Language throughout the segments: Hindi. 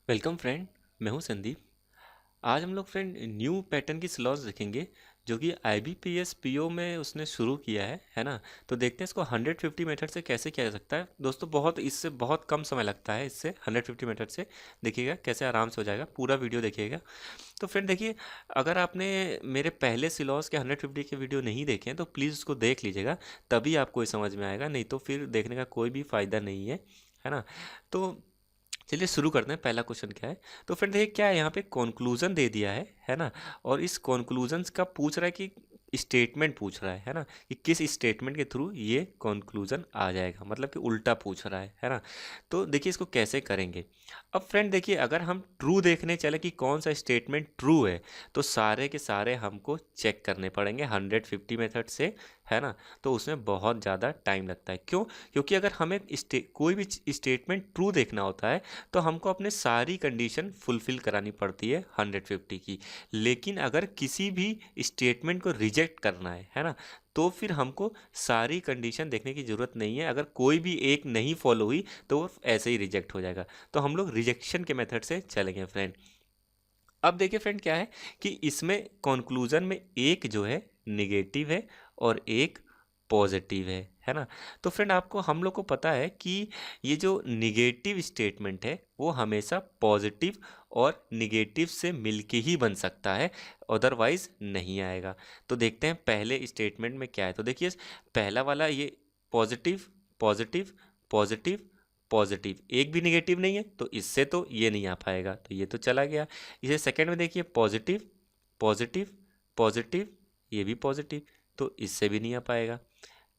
Welcome friend. मैं हूं संदीप। आज हम लोग फ्रेंड न्यू पैटर्न की स्लॉज देखेंगे जो कि IBPS PO में उसने शुरू किया है ना। तो देखते हैं इसको 150 मेथड से कैसे किया जा सकता है। दोस्तों इससे बहुत कम समय लगता है। इससे 150 मेथड से देखिएगा कैसे आराम से हो जाएगा। पूरा वीडियो देखिएगा। तो फ्रेंड देखिए, अगर आपने मेरे पहले सिलॉस के 150 के वीडियो नहीं देखे हैं तो प्लीज़ उसको देख लीजिएगा, तभी आपको ये समझ में आएगा, नहीं तो फिर देखने का कोई भी फ़ायदा नहीं है ना। तो चलिए शुरू करते हैं। पहला क्वेश्चन क्या है? तो फ्रेंड देखिए क्या है, यहाँ पे कंक्लूजन दे दिया है ना। और इस कंक्लूजन का पूछ रहा है कि स्टेटमेंट पूछ रहा है ना, कि किस स्टेटमेंट के थ्रू ये कंक्लूजन आ जाएगा, मतलब कि उल्टा पूछ रहा है ना। तो देखिए इसको कैसे करेंगे। अब फ्रेंड देखिए, अगर हम ट्रू देखने चले कि कौन सा स्टेटमेंट ट्रू है, तो सारे के सारे हमको चेक करने पड़ेंगे 150 मेथड से, है ना। तो उसमें बहुत ज़्यादा टाइम लगता है। क्यों? क्योंकि अगर हमें कोई भी स्टेटमेंट ट्रू देखना होता है तो हमको अपने सारी कंडीशन फुलफिल करानी पड़ती है 150 की। लेकिन अगर किसी भी स्टेटमेंट को रिजेक्ट करना है ना, तो फिर हमको सारी कंडीशन देखने की ज़रूरत नहीं है। अगर कोई भी एक नहीं फॉलो हुई तो वो ऐसे ही रिजेक्ट हो जाएगा। तो हम लोग रिजेक्शन के मेथड से चलेंगे फ्रेंड। अब देखिए फ्रेंड क्या है कि इसमें कंक्लूजन में एक जो है निगेटिव है और एक पॉजिटिव है ना। तो फ्रेंड आपको हम लोग को पता है कि ये जो निगेटिव स्टेटमेंट है वो हमेशा पॉजिटिव और निगेटिव से मिलके ही बन सकता है, अदरवाइज नहीं आएगा। तो देखते हैं पहले स्टेटमेंट में क्या है। तो देखिए पहला वाला ये पॉजिटिव पॉजिटिव पॉजिटिव पॉजिटिव, एक भी निगेटिव नहीं है, तो इससे तो ये नहीं आ पाएगा, तो ये तो चला गया। इसे सेकंड में देखिए पॉजिटिव पॉजिटिव पॉजिटिव, ये भी पॉजिटिव, तो इससे भी नहीं आ पाएगा।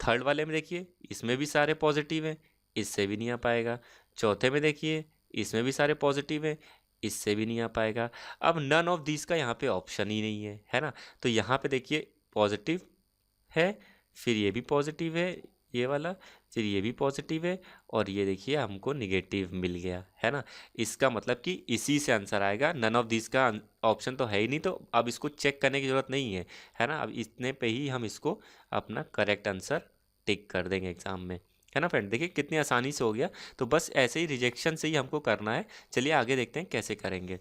थर्ड वाले में देखिए इसमें भी सारे पॉजिटिव हैं, इससे भी नहीं आ पाएगा। चौथे में देखिए इसमें भी सारे पॉजिटिव हैं, इससे भी नहीं आ पाएगा। अब नन ऑफ दिस का यहाँ पे ऑप्शन ही नहीं है ना। तो यहाँ पे देखिए पॉजिटिव है, फिर ये भी पॉजिटिव है, ये वाला, फिर ये भी पॉजिटिव है, और ये देखिए हमको निगेटिव मिल गया है ना। इसका मतलब कि इसी से आंसर आएगा। नन ऑफ दिस का ऑप्शन तो है ही नहीं, तो अब इसको चेक करने की ज़रूरत नहीं है ना। अब इतने पे ही हम इसको अपना करेक्ट आंसर टिक कर देंगे एग्ज़ाम में, है ना फ्रेंड। देखिए कितनी आसानी से हो गया। तो बस ऐसे ही रिजेक्शन से ही हमको करना है। चलिए आगे देखते हैं कैसे करेंगे।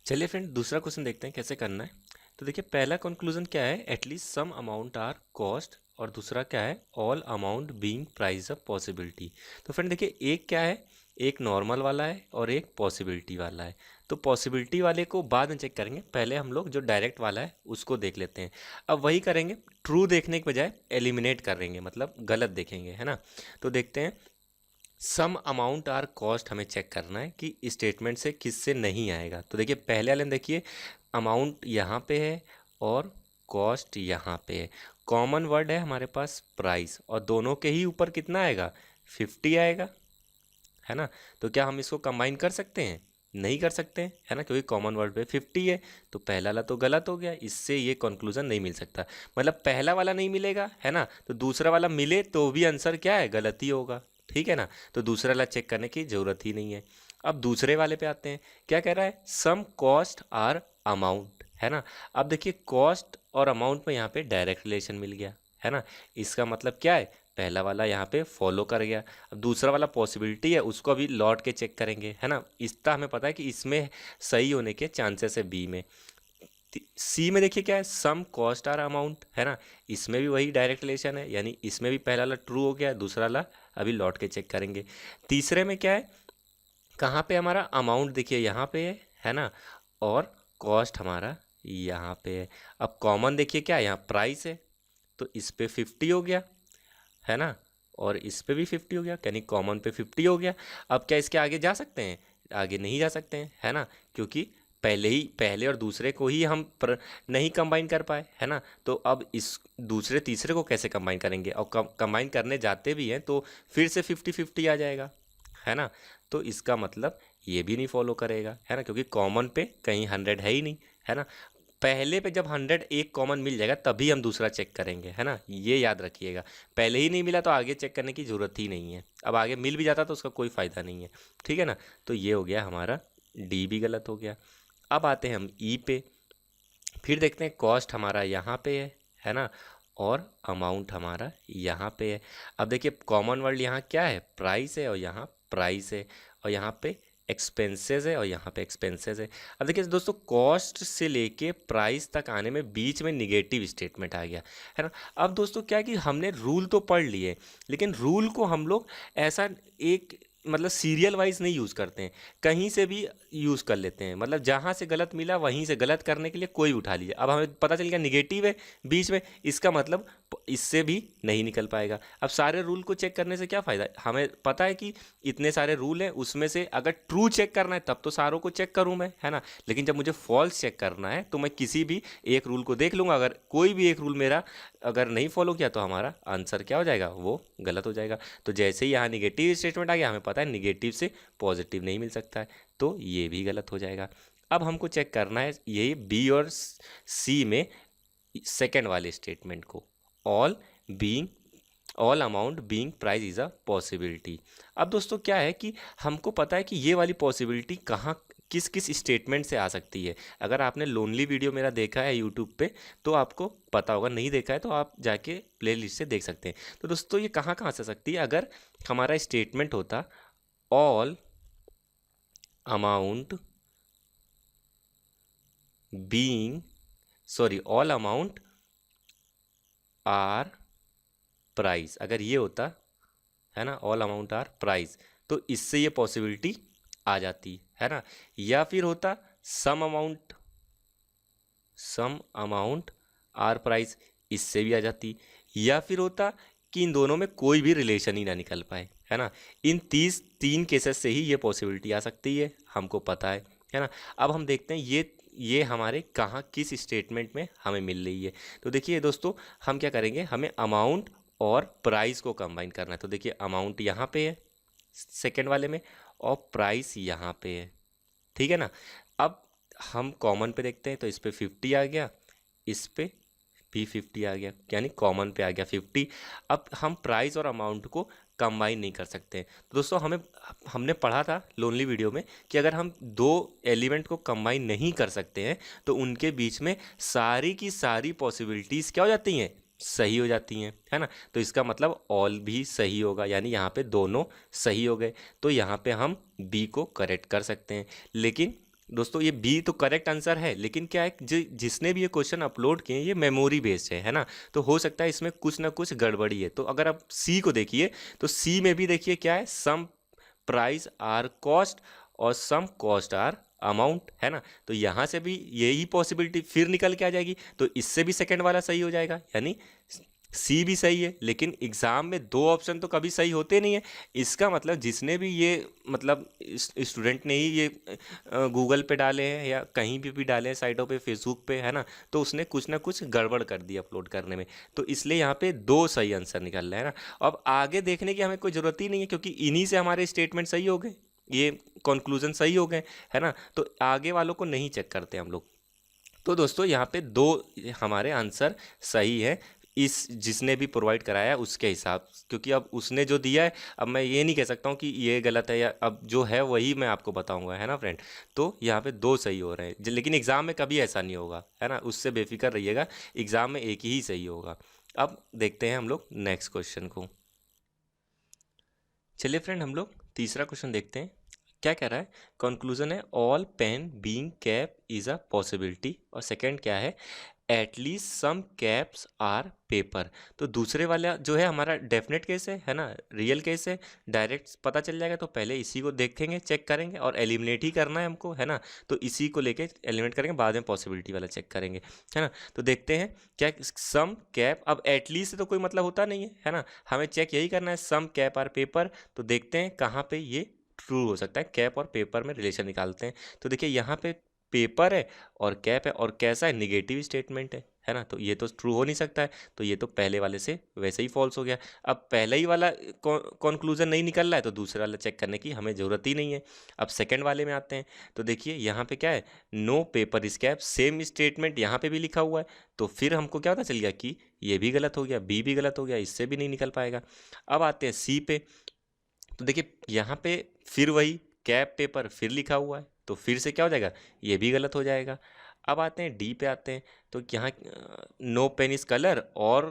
चलिए फ्रेंड दूसरा क्वेश्चन देखते हैं कैसे करना है। तो देखिए पहला कंक्लूजन क्या है, at least some amount are cost, और दूसरा क्या है, all amount being price of possibility. तो फ्रेंड देखिए एक क्या है, एक नॉर्मल वाला है और एक पॉसिबिलिटी वाला है। तो पॉसिबिलिटी वाले को बाद में चेक करेंगे, पहले हम लोग जो डायरेक्ट वाला है उसको देख लेते हैं। अब वही करेंगे, ट्रू देखने के बजाय एलिमिनेट करेंगे, मतलब गलत देखेंगे, है ना। तो देखते हैं सम अमाउंट आर कॉस्ट, हमें चेक करना है कि स्टेटमेंट से किससे नहीं आएगा। तो देखिए पहले वाले में देखिए अमाउंट यहाँ पे है और कॉस्ट यहाँ पे है। कॉमन वर्ड है हमारे पास प्राइस, और दोनों के ही ऊपर कितना आएगा, 50 आएगा, है ना। तो क्या हम इसको कंबाइन कर सकते हैं? नहीं कर सकते हैं, है ना, क्योंकि कॉमन वर्ड पे 50 है। तो पहला वाला तो गलत हो गया, इससे ये कंक्लूजन नहीं मिल सकता। मतलब पहला वाला नहीं मिलेगा, है ना, तो दूसरा वाला मिले तो भी आंसर क्या है, गलत ही होगा। ठीक है ना। तो दूसरा वाला चेक करने की ज़रूरत ही नहीं है। अब दूसरे वाले पे आते हैं। क्या कह रहा है, सम कॉस्ट आर अमाउंट, है ना। अब देखिए कॉस्ट और अमाउंट में यहाँ पे डायरेक्ट रिलेशन मिल गया, है ना। इसका मतलब क्या है, पहला वाला यहाँ पे फॉलो कर गया। अब दूसरा वाला पॉसिबिलिटी है, उसको अभी लौट के चेक करेंगे, है ना। इसका हमें पता है कि इसमें सही होने के चांसेस है बी में। सी में देखिए क्या है, सम कॉस्ट आर अमाउंट, है ना। इसमें भी वही डायरेक्ट रिलेशन है, यानी इसमें भी पहला वाला ट्रू हो गया, दूसरा वाला अभी लौट के चेक करेंगे। तीसरे में क्या है, कहाँ पे हमारा अमाउंट देखिए यहाँ पे है ना, और कॉस्ट हमारा यहाँ पे है। अब कॉमन देखिए क्या है, यहाँ प्राइस है, तो इस पे 50 हो गया, है ना, और इस पे भी 50 हो गया, यानी कॉमन पे 50 हो गया। अब क्या इसके आगे जा सकते हैं? आगे नहीं जा सकते हैं, है ना, क्योंकि पहले और दूसरे को ही हम नहीं कंबाइन कर पाए, है ना। तो अब इस दूसरे तीसरे को कैसे कंबाइन करेंगे, और कंबाइन करने जाते भी हैं तो फिर से 50-50 आ जाएगा, है ना। तो इसका मतलब ये भी नहीं फॉलो करेगा, है ना, क्योंकि कॉमन पे कहीं 100 है ही नहीं, है ना। पहले पे जब 100 एक कॉमन मिल जाएगा तभी हम दूसरा चेक करेंगे, है ना, ये याद रखिएगा। पहले ही नहीं मिला तो आगे चेक करने की ज़रूरत ही नहीं है। अब आगे मिल भी जाता तो उसका कोई फ़ायदा नहीं है। ठीक है ना। तो ये हो गया हमारा, डी भी गलत हो गया। अब आते हैं हम ई पे। फिर देखते हैं कॉस्ट हमारा यहाँ पे है ना, और अमाउंट हमारा यहाँ पे है। अब देखिए कॉमन वर्ड यहाँ क्या है, प्राइस है, और यहाँ प्राइस है, और यहाँ पे एक्सपेंसेस है, और यहाँ पे एक्सपेंसेस है। अब देखिए दोस्तों, कॉस्ट से लेके प्राइस तक आने में बीच में निगेटिव स्टेटमेंट आ गया, है ना। अब दोस्तों क्या है कि हमने रूल तो पढ़ लिए, लेकिन रूल को हम लोग ऐसा एक मतलब सीरियल वाइज नहीं यूज़ करते हैं, कहीं से भी यूज़ कर लेते हैं, मतलब जहाँ से गलत मिला वहीं से गलत करने के लिए कोई भी उठा लीजिए। अब हमें पता चल गया निगेटिव है बीच में, इसका मतलब इससे भी नहीं निकल पाएगा। अब सारे रूल को चेक करने से क्या फ़ायदा है, हमें पता है कि इतने सारे रूल हैं, उसमें से अगर ट्रू चेक करना है तब तो सारों को चेक करूँ मैं, है ना। लेकिन जब मुझे फॉल्स चेक करना है तो मैं किसी भी एक रूल को देख लूँगा, अगर कोई भी एक रूल मेरा अगर नहीं फॉलो किया तो हमारा आंसर क्या हो जाएगा, वो गलत हो जाएगा। तो जैसे ही यहाँ निगेटिव स्टेटमेंट आ गया, हमें पता है निगेटिव से पॉजिटिव नहीं मिल सकता है, तो ये भी गलत हो जाएगा। अब हमको चेक करना है यही बी और सी में सेकेंड वाले स्टेटमेंट को, all being all amount being price is a possibility. अब दोस्तों क्या है कि हमको पता है कि ये वाली पॉसिबिलिटी कहाँ किस किस स्टेटमेंट से आ सकती है। अगर आपने लोनली वीडियो मेरा देखा है यूट्यूब पे तो आपको पता होगा, नहीं देखा है तो आप जाके प्लेलिस्ट से देख सकते हैं। तो दोस्तों ये कहाँ कहाँ से आ सकती है, अगर हमारा स्टेटमेंट होता all amount being all amount are price, अगर ये होता है ना, ऑल अमाउंट आर प्राइस, तो इससे ये पॉसिबिलिटी आ जाती है ना। या फिर होता सम अमाउंट आर प्राइस, इससे भी आ जाती। या फिर होता कि इन दोनों में कोई भी रिलेशन ही ना निकल पाए, है ना। इन तीन केसेस से ही ये पॉसिबिलिटी आ सकती है, हमको पता है ना। अब हम देखते हैं ये हमारे कहाँ किस स्टेटमेंट में हमें मिल रही है। तो देखिए दोस्तों, हम क्या करेंगे, हमें अमाउंट और प्राइस को कंबाइन करना है। तो देखिए अमाउंट यहाँ पे है सेकेंड वाले में, और प्राइस यहाँ पे है, ठीक है ना। अब हम कॉमन पे देखते हैं, तो इस पे 50 आ गया, इस पे भी 50 आ गया, यानी कॉमन पे आ गया 50। अब हम प्राइस और अमाउंट को कंबाइन नहीं कर सकते। तो दोस्तों हमने पढ़ा था लोनली वीडियो में कि अगर हम दो एलिमेंट को कंबाइन नहीं कर सकते हैं तो उनके बीच में सारी की सारी पॉसिबिलिटीज़ क्या हो जाती हैं, सही हो जाती हैं, है ना। तो इसका मतलब ऑल भी सही होगा, यानी यहाँ पे दोनों सही हो गए, तो यहाँ पे हम बी को करेक्ट कर सकते हैं। लेकिन दोस्तों ये बी तो करेक्ट आंसर है, लेकिन क्या है जिसने भी ये क्वेश्चन अपलोड किए ये मेमोरी बेस्ड है ना, तो हो सकता है इसमें कुछ ना कुछ गड़बड़ी है। तो अगर आप सी को देखिए तो सी में भी देखिए क्या है, सम प्राइस आर कॉस्ट और सम कॉस्ट आर अमाउंट, है ना। तो यहाँ से भी यही पॉसिबिलिटी फिर निकल के आ जाएगी, तो इससे भी सेकंड वाला सही हो जाएगा, यानी सी भी सही है। लेकिन एग्ज़ाम में दो ऑप्शन तो कभी सही होते नहीं है, इसका मतलब जिसने भी ये मतलब स्टूडेंट ने ही ये गूगल पे डाले हैं या कहीं भी डाले हैं साइटों पे, फेसबुक पे, है ना, तो उसने कुछ ना कुछ गड़बड़ कर दी अपलोड करने में, तो इसलिए यहाँ पे दो सही आंसर निकल रहे हैं ना। अब आगे देखने की हमें कोई ज़रूरत ही नहीं है, क्योंकि इन्हीं से हमारे स्टेटमेंट सही हो गए, ये कंक्लूजन सही हो गए, है ना। तो आगे वालों को नहीं चेक करते हम लोग। तो दोस्तों यहाँ पे दो हमारे आंसर सही है, इस जिसने भी प्रोवाइड कराया है उसके हिसाब, क्योंकि अब उसने जो दिया है, अब मैं ये नहीं कह सकता हूँ कि ये गलत है, या अब जो है वही मैं आपको बताऊंगा, है ना फ्रेंड। तो यहाँ पे दो सही हो रहे हैं, लेकिन एग्ज़ाम में कभी ऐसा नहीं होगा, है ना, उससे बेफिक्र रहिएगा, एग्ज़ाम में एक ही सही होगा। अब देखते हैं हम लोग नेक्स्ट क्वेश्चन को। चलिए फ्रेंड, हम लोग तीसरा क्वेश्चन देखते हैं। क्या कह रहा है, कंक्लूजन है all pen being cap is a possibility, और सेकंड क्या है, at least some caps are paper. तो दूसरे वाला जो है हमारा डेफिनेट केस है ना, रियल केस है, डायरेक्ट पता चल जाएगा। तो पहले इसी को देखेंगे, चेक करेंगे, और एलिमिनेट ही करना है हमको, है ना। तो इसी को लेके एलिमिनेट करेंगे, बाद में पॉसिबिलिटी वाला चेक करेंगे, है ना। तो देखते हैं क्या सम कैप, अब एटलीस्ट तो कोई मतलब होता नहीं है ना, हमें चेक यही करना है सम कैप आर पेपर। तो देखते हैं कहाँ पे ये ट्रू हो सकता है, कैप और पेपर में रिलेशन निकालते हैं। तो देखिए यहाँ पे पेपर है और कैप है, और कैसा है, निगेटिव स्टेटमेंट है ना, तो ये तो ट्रू हो नहीं सकता है, तो ये तो पहले वाले से वैसे ही फॉल्स हो गया। अब पहले ही वाला कंक्लूजन नहीं निकल रहा है, तो दूसरे वाला चेक करने की हमें ज़रूरत ही नहीं है। अब सेकंड वाले में आते हैं, तो देखिए यहाँ पे क्या है, no paper is cap, same statement यहाँ पे भी लिखा हुआ है, तो फिर हमको क्या पता चल गया कि ये भी गलत हो गया, बी भी गलत हो गया, इससे भी नहीं निकल पाएगा। अब आते हैं सी पे, तो देखिए यहाँ पे फिर वही कैप पेपर फिर लिखा हुआ है, तो फिर से क्या हो जाएगा, ये भी गलत हो जाएगा। अब आते हैं डी पे आते हैं, तो यहाँ नो पेन इज कलर और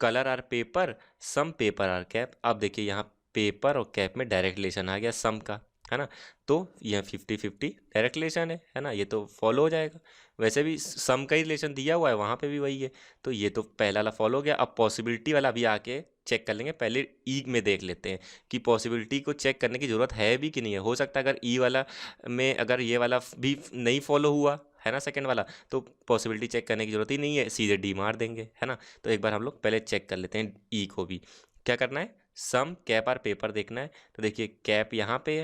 colour are paper, some paper are cap. अब देखिए यहाँ पेपर और कैप में डायरेक्ट रिलेशन आ गया सम का, है ना। तो यह 50-50 डायरेक्ट रिलेशन है ना, ये तो फॉलो हो जाएगा। वैसे भी सम का ही रिलेशन दिया हुआ है, वहाँ पे भी वही है, तो ये तो पहला वाला फॉलो हो गया। अब पॉसिबिलिटी वाला भी आके चेक कर लेंगे, पहले ई में देख लेते हैं कि पॉसिबिलिटी को चेक करने की ज़रूरत है भी कि नहीं है। हो सकता है अगर ई वाला में अगर ये वाला भी नहीं फॉलो हुआ है ना, सेकंड वाला, तो पॉसिबिलिटी चेक करने की ज़रूरत ही नहीं है, सीधे डी मार देंगे, है ना। तो एक बार हम लोग पहले चेक कर लेते हैं ई को भी। क्या करना है, सम कैप और पेपर देखना है। तो देखिए कैप यहाँ पे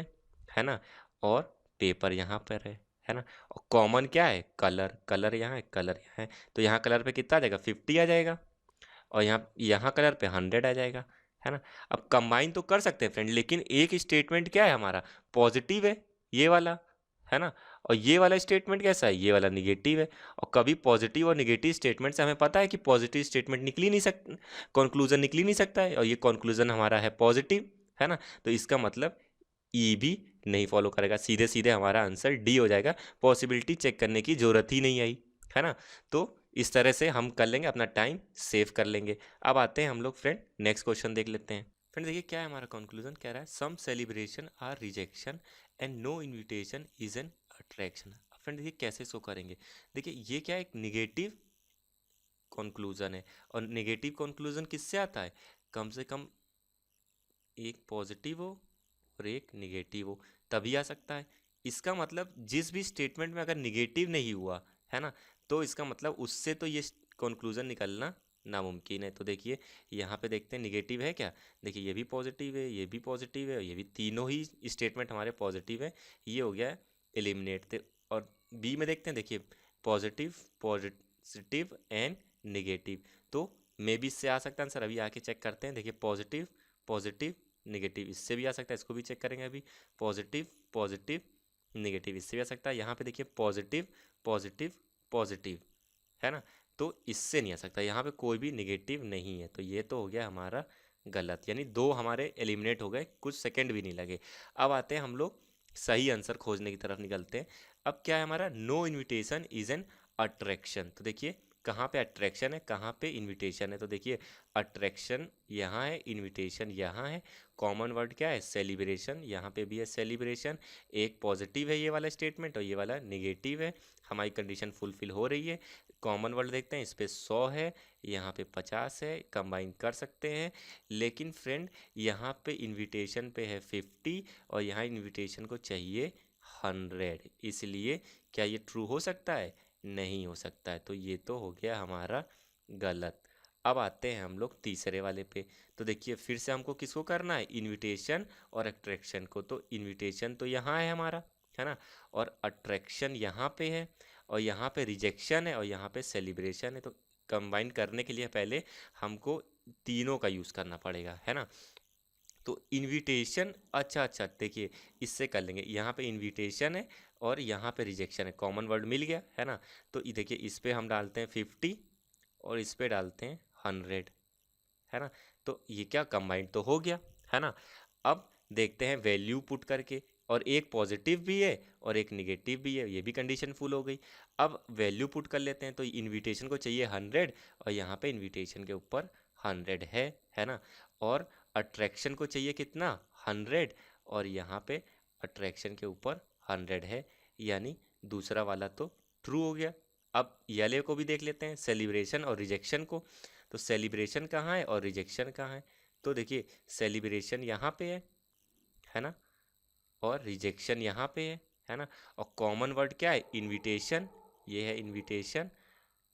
है ना, और पेपर यहाँ पर है ना। और कॉमन क्या है, कलर, कलर यहाँ है, कलर यहाँ है, तो यहाँ कलर पे कितना आ जाएगा, 50 आ जाएगा, और यहाँ यहाँ कलर पे 100 आ जाएगा, है ना। अब कंबाइन तो कर सकते हैं फ्रेंड, लेकिन एक स्टेटमेंट क्या है हमारा, पॉजिटिव है ये वाला, है ना, और ये वाला स्टेटमेंट कैसा है, ये वाला निगेटिव है। और कभी पॉजिटिव और निगेटिव स्टेटमेंट से हमें पता है कि पॉजिटिव स्टेटमेंट निकल ही नहीं सकता, कंक्लूजन निकल ही नहीं सकता है, और ये कंक्लूजन हमारा है पॉजिटिव, है ना। तो इसका मतलब ई भी नहीं फॉलो करेगा, सीधे सीधे हमारा आंसर डी हो जाएगा, पॉसिबिलिटी चेक करने की जरूरत ही नहीं आई, है ना। तो इस तरह से हम कर लेंगे, अपना टाइम सेव कर लेंगे। अब आते हैं हम लोग फ्रेंड नेक्स्ट क्वेश्चन देख लेते हैं। फ्रेंड देखिए क्या है हमारा कंक्लूजन, कह रहा है some celebration are rejection and no invitation is an attraction. Friend देखिए कैसे शो करेंगे, देखिए ये क्या है, एक निगेटिव कंक्लूजन है, और निगेटिव कंक्लूजन किससे आता है, कम से कम एक पॉजिटिव हो और एक निगेटिव हो, तभी आ सकता है। इसका मतलब जिस भी स्टेटमेंट में अगर निगेटिव नहीं हुआ है ना, तो इसका मतलब उससे तो ये कंक्लूजन निकलना नामुमकिन है। तो देखिए यहाँ पे देखते हैं निगेटिव है क्या, देखिए ये भी पॉजिटिव है, ये भी पॉजिटिव है, ये भी, तीनों ही स्टेटमेंट हमारे पॉजिटिव है, ये हो गया एलिमिनेट। और बी में देखते हैं, देखिए पॉजिटिव, पॉजिटिव एंड निगेटिव, तो मे बी इससे आ सकता है आंसर, अभी आके चेक करते हैं। देखिए पॉजिटिव, पॉजिटिव, निगेटिव, इससे भी आ सकता है, इसको भी चेक करेंगे अभी, पॉजिटिव, पॉजिटिव, निगेटिव, इससे भी आ सकता है। यहाँ पे देखिए पॉजिटिव, पॉजिटिव, पॉजिटिव, है ना, तो इससे नहीं आ सकता, यहाँ पे कोई भी निगेटिव नहीं है, तो ये तो हो गया हमारा गलत, यानी दो हमारे एलिमिनेट हो गए, कुछ सेकंड भी नहीं लगे। अब आते हैं हम लोग सही आंसर खोजने की तरफ निकलते हैं। अब क्या है हमारा, no invitation is an attraction. तो देखिए कहाँ पे अट्रैक्शन है, कहाँ पे इनविटेशन है, तो देखिए अट्रैक्शन यहाँ है, इनविटेशन यहाँ है। कॉमन वर्ड क्या है, सेलिब्रेशन, यहाँ पे भी है सेलिब्रेशन। एक पॉजिटिव है ये वाला स्टेटमेंट, और ये वाला निगेटिव है, हमारी कंडीशन फुलफिल हो रही है। कॉमन वर्ड देखते हैं, इस पे 100 है, यहाँ पे 50 है, कंबाइन कर सकते हैं। लेकिन फ्रेंड यहाँ पे इनविटेशन पे है 50, और यहाँ इनविटेशन को चाहिए 100, इसलिए क्या ये ट्रू हो सकता है, नहीं हो सकता है, तो ये तो हो गया हमारा गलत। अब आते हैं हम लोग तीसरे वाले पे। तो देखिए फिर से हमको किसको करना है, इनविटेशन और अट्रैक्शन को। तो इनविटेशन तो यहाँ है हमारा, है ना, और अट्रैक्शन यहाँ पे है, और यहाँ पे रिजेक्शन है, और यहाँ पे सेलिब्रेशन है। तो कंबाइन करने के लिए पहले हमको तीनों का यूज़ करना पड़ेगा, है ना। तो इनविटेशन, अच्छा अच्छा देखिए इससे कर लेंगे, यहाँ पे इनविटेशन है और यहाँ पे रिजेक्शन है, कॉमन वर्ड मिल गया, है ना। तो ये देखिए इस पे हम डालते हैं 50 और इस पे डालते हैं 100, है ना। तो ये क्या कंबाइंड तो हो गया, है ना। अब देखते हैं वैल्यू पुट करके, और एक पॉजिटिव भी है और एक निगेटिव भी है, ये भी कंडीशन फुल हो गई। अब वैल्यू पुट कर लेते हैं, तो इनविटेशन को चाहिए 100, और यहाँ पे इनविटेशन के ऊपर 100 है ना। और अट्रैक्शन को चाहिए कितना, 100, और यहाँ पे अट्रैक्शन के ऊपर 100 है, यानी दूसरा वाला तो ट्रू हो गया। अब येले को भी देख लेते हैं, सेलिब्रेशन और रिजेक्शन को। तो सेलिब्रेशन कहाँ है और रिजेक्शन कहाँ है, तो देखिए सेलिब्रेशन यहाँ पे है ना, और रिजेक्शन यहाँ पे है ना। और कॉमन वर्ड क्या है, इनविटेशन, ये है इनविटेशन,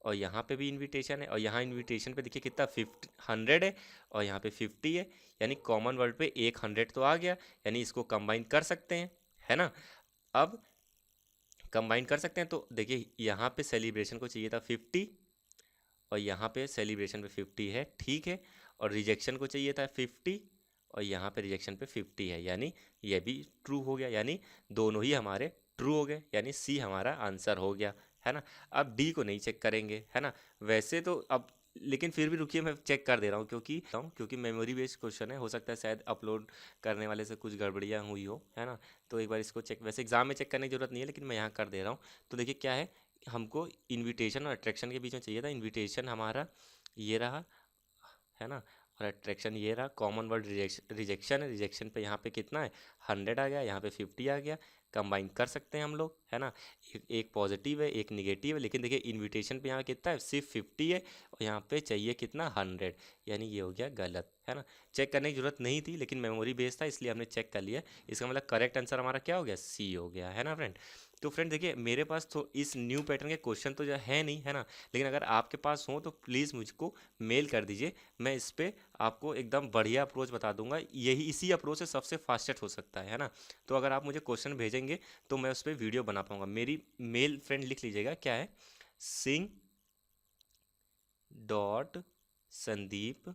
और यहाँ पे भी इनविटेशन है, और यहाँ इनविटेशन पे देखिए कितना 100 है, और यहाँ पे 50 है, यानी कॉमन वर्ड पे एक 100 तो आ गया, यानी इसको कंबाइन कर सकते हैं, है ना। अब कंबाइन कर सकते हैं, तो देखिए यहाँ पे सेलिब्रेशन को चाहिए था 50, और यहाँ पे सेलिब्रेशन पे 50 है, ठीक है, और रिजेक्शन को चाहिए था 50, और यहाँ पे रिजेक्शन पे 50 है, यानी ये भी ट्रू हो गया, यानी दोनों ही हमारे ट्रू हो गए, यानी सी हमारा आंसर हो गया, है ना। अब डी को नहीं चेक करेंगे, है ना, वैसे तो अब, लेकिन फिर भी रुकिए मैं चेक कर दे रहा हूँ, क्योंकि मेमोरी बेस्ड क्वेश्चन है, हो सकता है शायद अपलोड करने वाले से कुछ गड़बड़ियाँ हुई हो, है ना। तो एक बार इसको चेक, वैसे एग्जाम में चेक करने की जरूरत नहीं है, लेकिन मैं यहाँ कर दे रहा हूँ। तो देखिए क्या है, हमको इनविटेशन और अट्रैक्शन के बीच में चाहिए था, इनविटेशन हमारा ये रहा, है ना, और अट्रैक्शन ये रहा। कॉमन वर्ड रिजेक्शन है, रिजेक्शन पे यहाँ पे कितना है 100 आ गया, यहाँ पे 50 आ गया। कंबाइन कर सकते हैं हम लोग, है ना। एक पॉजिटिव है एक निगेटिव है, लेकिन देखिए इनविटेशन पे यहाँ कितना है सिर्फ 50 है, और यहाँ पे चाहिए कितना 100, यानी ये हो गया गलत, है ना। चेक करने की जरूरत नहीं थी, लेकिन मेमोरी बेस्ड था इसलिए हमने चेक कर लिया। इसका मतलब करेक्ट आंसर हमारा क्या हो गया, सी हो गया, है ना फ्रेंड। तो फ्रेंड देखिए मेरे पास तो इस न्यू पैटर्न के क्वेश्चन तो जो है नहीं, है ना, लेकिन अगर आपके पास हो तो प्लीज़ मुझको मेल कर दीजिए। मैं इस पर आपको एकदम बढ़िया अप्रोच बता दूंगा, यही इसी अप्रोच से सबसे फास्टेस्ट हो सकता है ना। तो अगर आप मुझे क्वेश्चन भेजेंगे तो मैं उस पर वीडियो बना पाऊंगा। मेरी मेल फ्रेंड लिख लीजिएगा, क्या है, सिंह डॉट संदीप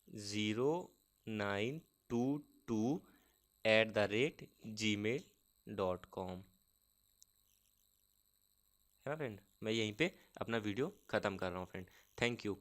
0922@gmail.com, है ना फ्रेंड। मैं यहीं पे अपना वीडियो ख़त्म कर रहा हूँ फ्रेंड। Thank you.